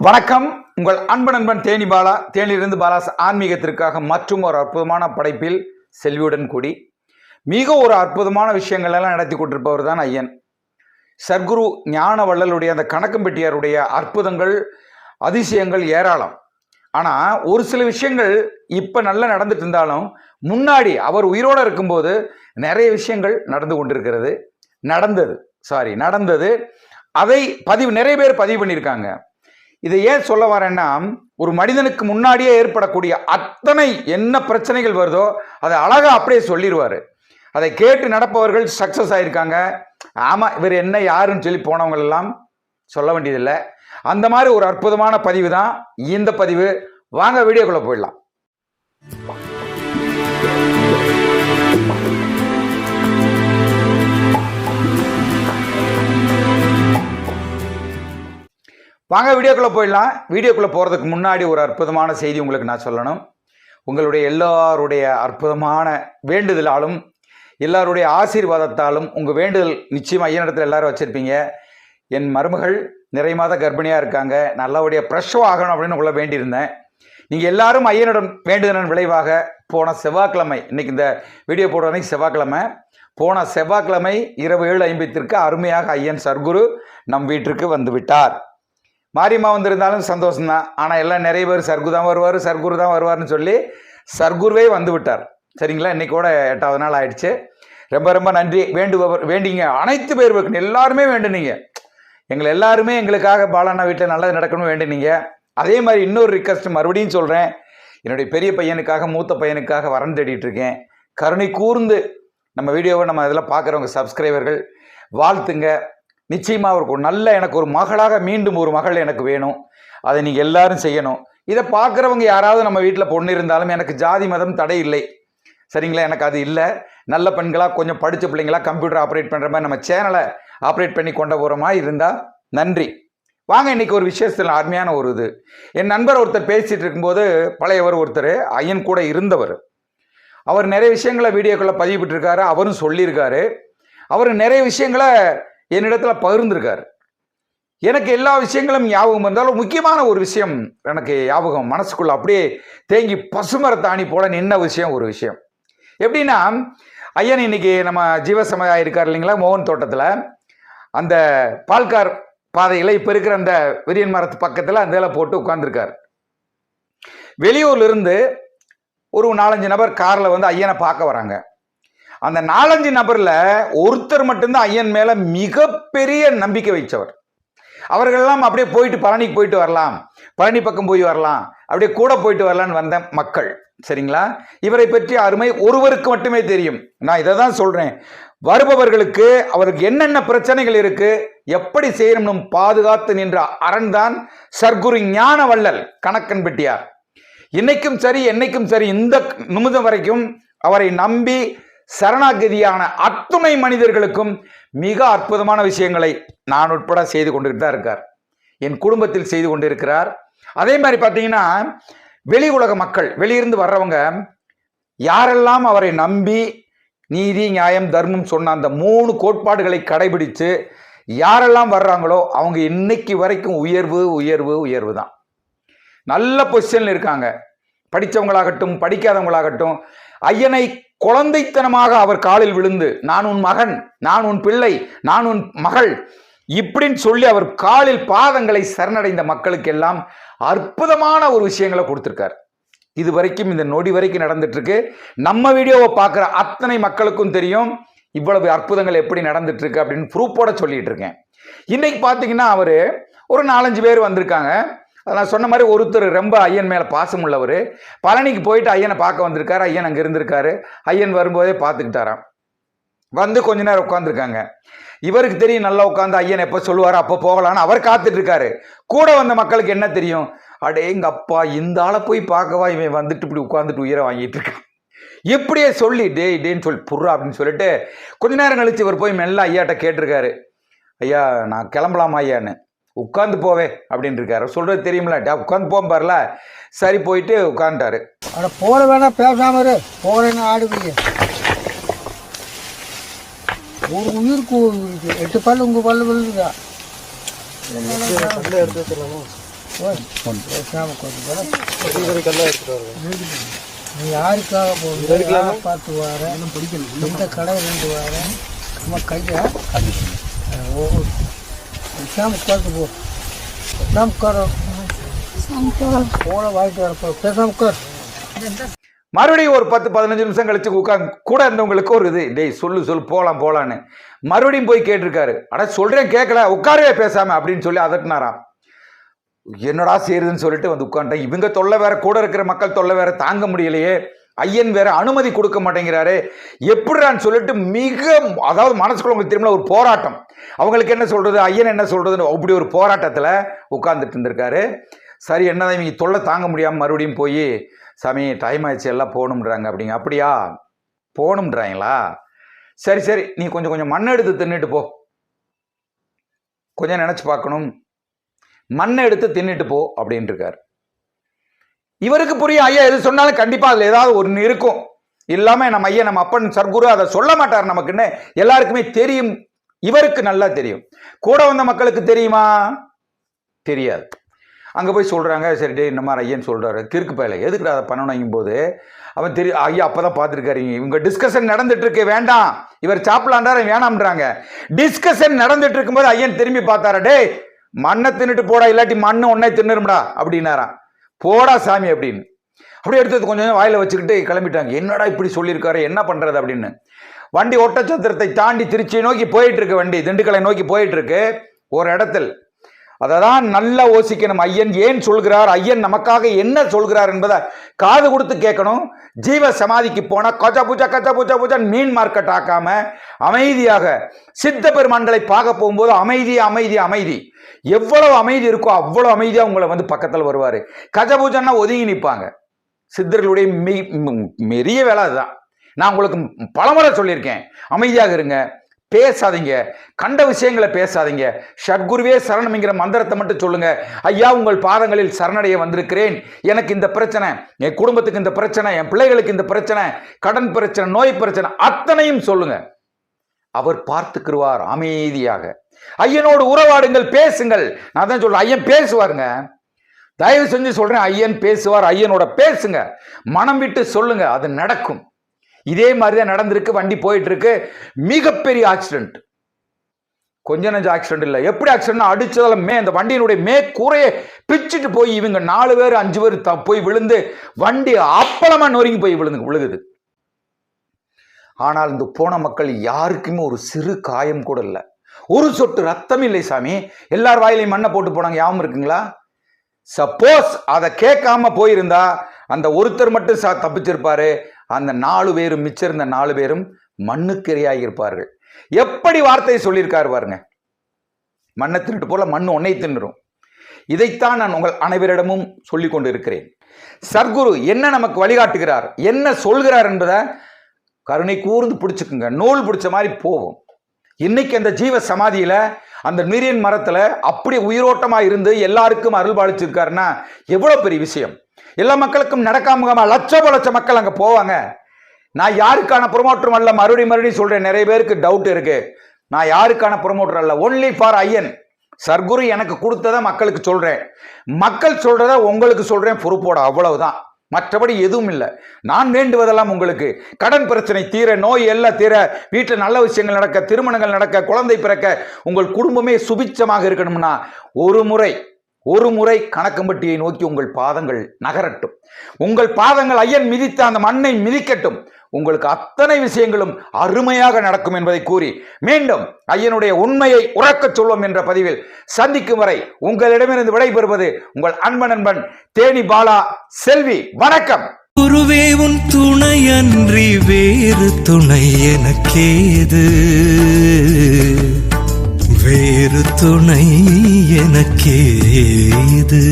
வணக்கம். உங்கள் அன்பு நண்பன் தேனி பாலா. தேனியிலிருந்து பாலாஸ் ஆன்மீகத்திற்காக மற்றும் ஒரு அற்புதமான படைப்பில் செல்வியுடன் கூடி மிக ஒரு அற்புதமான விஷயங்கள் எல்லாம் நடத்தி கொண்டிருப்பவர் தான் ஐயன் சர்க்குரு ஞான வள்ளலுடைய அந்த கணக்கம்பெட்டியாருடைய அற்புதங்கள் அதிசயங்கள் ஏராளம். ஆனால் ஒரு சில விஷயங்கள் இப்போ நல்லா நடந்துட்டு இருந்தாலும் முன்னாடி அவர் உயிரோடு இருக்கும்போது நிறைய விஷயங்கள் நடந்து கொண்டிருக்கிறது. நடந்தது. அதை நிறைய பேர் பதிவு பண்ணியிருக்காங்க. இதை ஏன் சொல்ல வரேன்னா, ஒரு மனிதனுக்கு முன்னாடியே ஏற்படக்கூடிய அத்தனை என்ன பிரச்சனைகள் வருதோ அதை அழகா அப்படியே சொல்லிடுவார். அதை கேட்டு நடப்பவர்கள் சக்சஸ் ஆயிருக்காங்க. ஆமாம், இவர் என்ன யாருன்னு சொல்லி போனவங்க எல்லாம் சொல்ல வேண்டியதில்லை. அந்த மாதிரி ஒரு அற்புதமான பதிவு தான் இந்த பதிவு. வாங்க வீடியோக்குள்ள போயிடலாம். வீடியோக்குள்ளே போகிறதுக்கு முன்னாடி ஒரு அற்புதமான செய்தி உங்களுக்கு நான் சொல்லணும். உங்களுடைய எல்லாருடைய அற்புதமான வேண்டுதலாலும் எல்லாருடைய ஆசீர்வாதத்தாலும் உங்கள் வேண்டுதல் நிச்சயம் ஐயனிடத்தில் எல்லாரும் வச்சுருப்பீங்க. என் மருமகள் நிறைய மாத கர்ப்பிணியாக இருக்காங்க, நல்லபடியாக பிரசவம் ஆகணும் அப்படின்னு உங்களை வேண்டியிருந்தேன். நீங்கள் எல்லாரும் ஐயனிடம் வேண்டுதலின் விளைவாக போன செவ்வாய்க்கிழமை, இன்றைக்கி இந்த வீடியோ போடுற அன்றைக்கி செவ்வாய்க்கிழமை, போன செவ்வாய்க்கிழமை இரவு 7:50 அருமையாக ஐயன் சர்க்குரு நம் வீட்டிற்கு வந்து விட்டார். மாரியம்மா வந்திருந்தாலும் சந்தோஷம்தான். ஆனால் எல்லாம் நிறைய பேர் சர்க்குரு தான் வருவார்னு சொல்லி சர்க்குருவே வந்து விட்டார். சரிங்களா? இன்றைக்கி கூட 8வது நாள் ஆயிடுச்சு. ரொம்ப ரொம்ப நன்றி. வேண்டிங்க அனைத்து பேர் எல்லாருமே வேண்டுனீங்க. எல்லாருமே எங்களுக்காக பாலாண்ணா வீட்டில் நல்லது நடக்கணும் வேண்டுனீங்க. அதே மாதிரி இன்னொரு ரிக்வெஸ்ட் மறுபடியும் சொல்கிறேன். என்னுடைய பெரிய பையனுக்காக மூத்த பையனுக்காக வரன் தேடிட்டு இருக்கேன். கருணை கூர்ந்து நம்ம வீடியோவை நம்ம இதெல்லாம் பார்க்குறவங்க சப்ஸ்கிரைபர்கள் வாழ்த்துங்க. நிச்சயமாக அவருக்கு எனக்கு ஒரு மகளாக மீண்டும் ஒரு மகள் எனக்கு வேணும். அதை நீங்கள் எல்லாரும் செய்யணும். இதை பார்க்குறவங்க யாராவது நம்ம வீட்டில் பொண்ணு இருந்தாலும் எனக்கு ஜாதி மதம் தடை இல்லை. சரிங்களா? எனக்கு அது இல்லை. நல்ல பெண்களாக கொஞ்சம் படித்த பிள்ளைங்களாக கம்ப்யூட்டர் ஆப்ரேட் பண்ணுற மாதிரி நம்ம சேனலை ஆப்ரேட் பண்ணி கொண்ட போகிற மாதிரி இருந்தால் நன்றி. வாங்க, இன்றைக்கி ஒரு விஷயத்தில் அருமையான ஒரு இது. என் நண்பர் ஒருத்தர் பேசிகிட்டு இருக்கும்போது, பழையவர் ஒருத்தர் ஐயன் கூட இருந்தவர், அவர் நிறைய விஷயங்களை வீடியோக்களை பதிவிட்டிருக்காரு. அவரும் சொல்லியிருக்காரு. அவர் நிறைய விஷயங்களை என்னிடத்தில் பகிர்ந்திருக்காரு. எனக்கு எல்லா விஷயங்களும் ஞாபகம் இருந்தாலும் முக்கியமான ஒரு விஷயம் எனக்கு ஞாபகம் மனசுக்குள்ள அப்படியே தேங்கி பசுமரத்தாணி போல நின்ன விஷயம். ஒரு விஷயம் எப்படின்னா, ஐயன் இன்னைக்கு நம்ம ஜீவசமயா இருக்கார் இல்லைங்களா, மோகன் தோட்டத்தில் அந்த பால்கார் பாதையில் இப்போ இருக்கிற அந்த விரியன் மரத்து பக்கத்தில் அந்த இதில் போட்டு உட்கார்ந்துருக்கார். வெளியூர்ல இருந்து ஒரு 4-5 நபர் காரில் வந்து ஐயனை பார்க்க வராங்க. அந்த 4-5 நபரில் ஒருத்தர் மட்டும்தான் ஐயன் மேலே மிகப்பெரிய நம்பிக்கை வைச்சவர். அவர்களெல்லாம் அப்படியே போயிட்டு பழனிக்கு போயிட்டு வரலாம், பழனி பக்கம் போய் வரலாம், அப்படியே கூட போயிட்டு வரலான்னு வந்த மக்கள். சரிங்களா? இவரை பற்றி அருமை ஒருவருக்கு மட்டுமே தெரியும். நான் இதை தான் சொல்கிறேன். வருபவர்களுக்கு அவருக்கு என்னென்ன பிரச்சனைகள் இருக்கு, எப்படி செய்யணும்னு பாதுகாத்து நின்ற அரண் தான் சர்க்குரு ஞான வள்ளல் கணக்கன்பெட்டியார். இன்னைக்கும் சரி என்னைக்கும் சரி இந்த நிமிடம் வரைக்கும் அவரை நம்பி சரணாகதியான அத்துணை மனிதர்களுக்கும் மிக அற்புதமான விஷயங்களை நான் உட்பட செய்து கொண்டுகிட்டு தான் இருக்கார். என் குடும்பத்தில் செய்து கொண்டிருக்கிறார். அதே மாதிரி பார்த்தீங்கன்னா, வெளி உலக மக்கள், வெளியிருந்து வர்றவங்க யாரெல்லாம் அவரை நம்பி நீதி நியாயம் தர்மம் சொன்ன அந்த 3 கோட்பாடுகளை கடைபிடித்து யாரெல்லாம் வர்றாங்களோ அவங்க இன்னைக்கு வரைக்கும் உயர்வு தான். நல்ல பொசிஷன்ல இருக்காங்க. படித்தவங்களாகட்டும் படிக்காதவங்களாகட்டும் ஐயனை குழந்தைத்தனமாக அவர் காலில் விழுந்து, நான் உன் மகன், நான் உன் பிள்ளை, நான் உன் மகள் இப்படின்னு சொல்லி அவர் காலில் பாதங்களை சரணடைந்த மக்களுக்கெல்லாம் அற்புதமான ஒரு விஷயங்களை கொடுத்திருக்கார். இது வரைக்கும் இந்த நொடி வரைக்கும் நடந்துட்டு இருக்கு. நம்ம வீடியோவை பார்க்குற அத்தனை மக்களுக்கும் தெரியும் இவ்வளவு அற்புதங்கள் எப்படி நடந்துட்டு இருக்கு அப்படின்னு ப்ரூஃபோட சொல்லிட்டு இருக்கேன். இன்னைக்கு பார்த்தீங்கன்னா அவர் ஒரு 4-5 பேர் வந்திருக்காங்க. நான் சொன்ன மாதிரி ஒருத்தர் ரொம்ப ஐயன் மேலே பாசம் உள்ளவர். பழனிக்கு போயிட்டு ஐயனை பார்க்க வந்திருக்காரு. ஐயன் அங்கே இருந்திருக்காரு. ஐயன் வரும்போதே பார்த்துக்கிட்டாராம். வந்து கொஞ்ச நேரம் உட்காந்துருக்காங்க. இவருக்கு தெரியும் நல்லா உட்காந்து ஐயன் எப்போ சொல்லுவார் அப்போ போகலான்னு அவர் காத்துட்டு இருக்காரு. கூட வந்த மக்களுக்கு என்ன தெரியும், அடே எங்க அப்பா இந்த ஆளை போய் பார்க்கவா இவன் வந்துட்டு இப்படி உட்காந்துட்டு உயிரை வாங்கிட்டு இருக்கான், எப்படியே சொல்லி டேன்னு சொல்லி புர்றா அப்படின்னு சொல்லிட்டு கொஞ்ச நேரம் கழிச்சு இவர் போய் மெல்ல ஐயாட்ட கேட்டிருக்காரு, ஐயா நான் கிளம்பலாமா ஐயான்னு. உட்காந்து போவே அப்படின்னு இருக்காரு. சொல்றது தெரியுமில்ல, உட்காந்து போம்பார்ல. சரி போயிட்டு உட்காந்துட்டாரு. அட போற வேணா பேசாம இரு, போறேன்னு ஆடுவீங்க. ஒரு உயிருக்கு 8 பல்லு உங்க பல்லு விழுதுதா? எடுத்து பேசாமல் கொஞ்சம் நீ யாருக்காக போகணும் பார்த்து வர இந்த கடை 2 வாரம் நம்ம கையை பேசாமல் உட்காந்து போ பேசாமல் உட்காரோம் போன வாங்கிட்டு வரப்போ பேசாமல் உட்கார். மறுபடியும் ஒரு 10-15 நிமிஷம் கழிச்சு கூட இருந்தவங்களுக்கு ஒரு இது, டேய் சொல்லு போகலான்னு மறுபடியும் போய் கேட்டிருக்காரு. அட சொல்கிறேன் கேட்கல, உட்காரவே பேசாமல் அப்படின்னு சொல்லி அதட்டினாராம். என்னடா செய்யுதுன்னு சொல்லிட்டு வந்து உட்காந்துட்டேன். இவங்க தொல்லை வேற, கூட இருக்கிற மக்கள் தொல்லை வேற தாங்க முடியலையே, ஐயன் வேற அனுமதி கொடுக்க மாட்டேங்கிறாரு, எப்படிறான்னு சொல்லிட்டு அதாவது மனசுக்குள்ள உங்களுக்கு திரும்ப ஒரு போராட்டம். அவங்களுக்கு என்ன சொல்றது, ஐயன் என்ன சொல்றதுன்னு அப்படி ஒரு போராட்டத்தில் உட்கார்ந்துட்டு இருந்திருக்காரு. சரி என்னதான் இவங்க தொல்லை தாங்க முடியாமல் மறுபடியும் போய், சாமி டைம் ஆயிடுச்சு எல்லாம் போகணுன்றாங்க அப்படிங்க. அப்படியா போகணுன்றாங்களா, சரி நீ கொஞ்சம் மண் எடுத்து தின்னுட்டு போ, கொஞ்சம் நினச்சி பார்க்கணும், மண்ணை எடுத்து தின்னுட்டு போ அப்படின்ட்டு இருக்காரு. இவருக்கு புரியும், ஐயா எது சொன்னாலும் கண்டிப்பாக அதில் ஏதாவது ஒன்று இருக்கும், இல்லாமல் நம்ம ஐயா நம்ம அப்பன் சர்க்குரு அதை சொல்ல மாட்டார் நமக்குன்னு எல்லாருக்குமே தெரியும். இவருக்கு நல்லா தெரியும். கூட வந்த மக்களுக்கு தெரியுமா, தெரியாது. அங்கே போய் சொல்கிறாங்க, சரி டே இந்த மாதிரி ஐயன் சொல்கிறாரு, கிறுக்கு பயில எதுக்கு அதை பண்ணணும் போது அவன் ஐயா அப்போ தான் பார்த்துருக்காரு, இவங்க டிஸ்கஷன் நடந்துட்டு இருக்கு, வேண்டாம் இவர் சாப்பிடலான்றாரு, வேணாம்ன்றாங்க. டிஸ்கஷன் நடந்துட்டு இருக்கும்போது ஐயன் திரும்பி பார்த்தாரா, டே மண்ணை தின்னுட்டு போடா, இல்லாட்டி மண்ணு ஒன்னே தின்னுரும்டா அப்படின்னாராம். போடா சாமி அப்படின்னு அப்படியே எடுத்தது கொஞ்சம் வாயில வச்சுக்கிட்டு கிளம்பிட்டாங்க. என்னடா இப்படி சொல்லியிருக்காரு, என்ன பண்றது அப்படின்னு. வண்டி ஒட்டச்சத்திரத்தை தாண்டி திருச்சியை நோக்கி போயிட்டு இருக்கு, வண்டி திண்டுக்கலை நோக்கி போயிட்டு இருக்கு. ஒரு இடத்தில் அதை தான் நல்லா யோசிக்கணும், ஐயன் ஏன் சொல்கிறார், ஐயன் நமக்காக என்ன சொல்கிறார் என்பதை காது கொடுத்து கேட்கணும். ஜீவ சமாதிக்கு போனா கச்சா பூச்சா மீன் மார்க்கெட் ஆக்காம அமைதியாக சித்த பெருமான்களை பார்க்க போகும்போது அமைதி எவ்வளவு அமைதி இருக்கோ அவ்வளவு அமைதியா உங்களை வந்து பக்கத்தில் வருவாரு. கஜபூஜன்னா ஒதுங்கி நிற்பாங்க. சித்தர்களுடைய மெரிய வேலை அதுதான். நான் உங்களுக்கு பலமுறை சொல்லியிருக்கேன், அமைதியாக இருங்க, பேசாதீங்க, கண்ட விஷயங்களை பேசாதீங்க, ஷட்குருவே சரணம்ங்கிற மந்திரத்தை மட்டும் சொல்லுங்க. ஐயா உங்கள் பாதங்களில் சரணடைய வந்திருக்கிறேன், எனக்கு இந்த பிரச்சனை, என் குடும்பத்துக்கு இந்த பிரச்சனை, என் பிள்ளைகளுக்கு இந்த பிரச்சனை, கடன் பிரச்சனை, நோய் பிரச்சனை, அத்தனையும் சொல்லுங்க, அவர் பார்த்துக்குருவார் அமைதியாக. ஐயனோடு உறவாடுங்கள், பேசுங்கள். நான் தான் சொல்றேன், ஐயன் பேசுவாருங்க, தயவு செஞ்சு சொல்றேன், ஐயன் பேசுவார். ஐயனோட பேசுங்க, மனம் விட்டு சொல்லுங்க, அது நடக்கும். இதே மாதிரிதான் நடந்திருக்கு. வண்டி போயிட்டு இருக்கு, மிகப்பெரிய ஆக்சிடென்ட், கொஞ்ச நஞ்ச ஆக்சிடென்ட் இல்லை. எப்படி ஆக்சிடென்ட், அடிச்சதால அந்த வண்டியினுடைய கூரையை பிச்சுட்டு போய் இவங்க 4 பேர் 5 பேர் போய் விழுந்து வண்டி அப்பளமா நொறுங்கி போய் விழுகுது. ஆனால் இந்த போன மக்கள் யாருக்குமே ஒரு சிறு காயம் கூட இல்லை, ஒரு சொட்டு ரத்தம் இல்லை சாமி. எல்லார் வாயிலையும் மண்ணை போட்டு போனாங்க, ஞாபகம் இருக்குங்களா? சப்போஸ் அதை கேட்காம போயிருந்தா அந்த ஒருத்தர் மட்டும் தப்பிச்சிருப்பாரு, அந்த 4 பேரும் மிச்சிருந்த 4 பேரும் மண்ணுக்கிரையாகி இருப்பார்கள். எப்படி வார்த்தையை சொல்லியிருக்காரு பாருங்க, மண்ணை தின்னுட்டு போல மண்ணு ஒன்னை தின்னுரும். இதைத்தான் நான் உங்கள் அனைவரிடமும் சொல்லிக் கொண்டு இருக்கிறேன். சர்க்குரு என்ன நமக்கு வழிகாட்டுகிறார், என்ன சொல்கிறார் என்பதை கருணை கூர்ந்து பிடிச்சுக்குங்க, நூல் பிடிச்ச மாதிரி போவோம். இன்னைக்கு அந்த ஜீவ சமாதியில அந்த நீரியன் மரத்துல அப்படி உயிரோட்டமா இருந்து எல்லாருக்கும் அருள் பாலிச்சிருக்காருன்னா எவ்வளவு பெரிய விஷயம். எல்லா மக்களுக்கும் நடக்காம லட்ச மக்கள் அங்க போவாங்க. நான் யாருக்கான ப்ரொமோட்டரும் அல்ல, மறுபடியும் சொல்றேன், நிறைய பேருக்கு டவுட் இருக்கு. நான் யாருக்கான ப்ரொமோட்டர் அல்ல, ஒன்லி ஃபார் ஐயன். சர்க்குரு எனக்கு கொடுத்ததை மக்களுக்கு சொல்றேன், மக்கள் சொல்றதை உங்களுக்கு சொல்றேன் பொறுப்போட, அவ்வளவுதான். மற்றபடி எதுவும் இல்லை. நான் வேண்டுவதெல்லாம் உங்களுக்கு கடன் பிரச்சனை தீர, நோய் எல்லாம் தீர, வீட்டில் நல்ல விஷயங்கள் நடக்க, திருமணங்கள் நடக்க, குழந்தை பிறக்க, உங்கள் குடும்பமே சுபிட்சமாக இருக்கணும்னா ஒரு முறை கணக்கம்பட்டியை நோக்கி உங்கள் பாதங்கள் நகரட்டும். உங்கள் பாதங்கள் ஐயன் மிதித்த அந்த மண்ணை மிதிக்கட்டும். உங்களுக்கு அத்தனை விஷயங்களும் அருமையாக நடக்கும் என்பதை கூறி மீண்டும் ஐயனுடைய உண்மையை உறக்கச் சொல்வோம் என்ற பதிவில் சந்திக்கும் வரை உங்களிடமிருந்து விடைபெறுவது உங்கள் அன்பன் தேனி பாலா செல்வி. வணக்கம். குருவே உன் துணையன்றி வேறு துணை எனக்கேது, வேறு துணை எனக்கேது.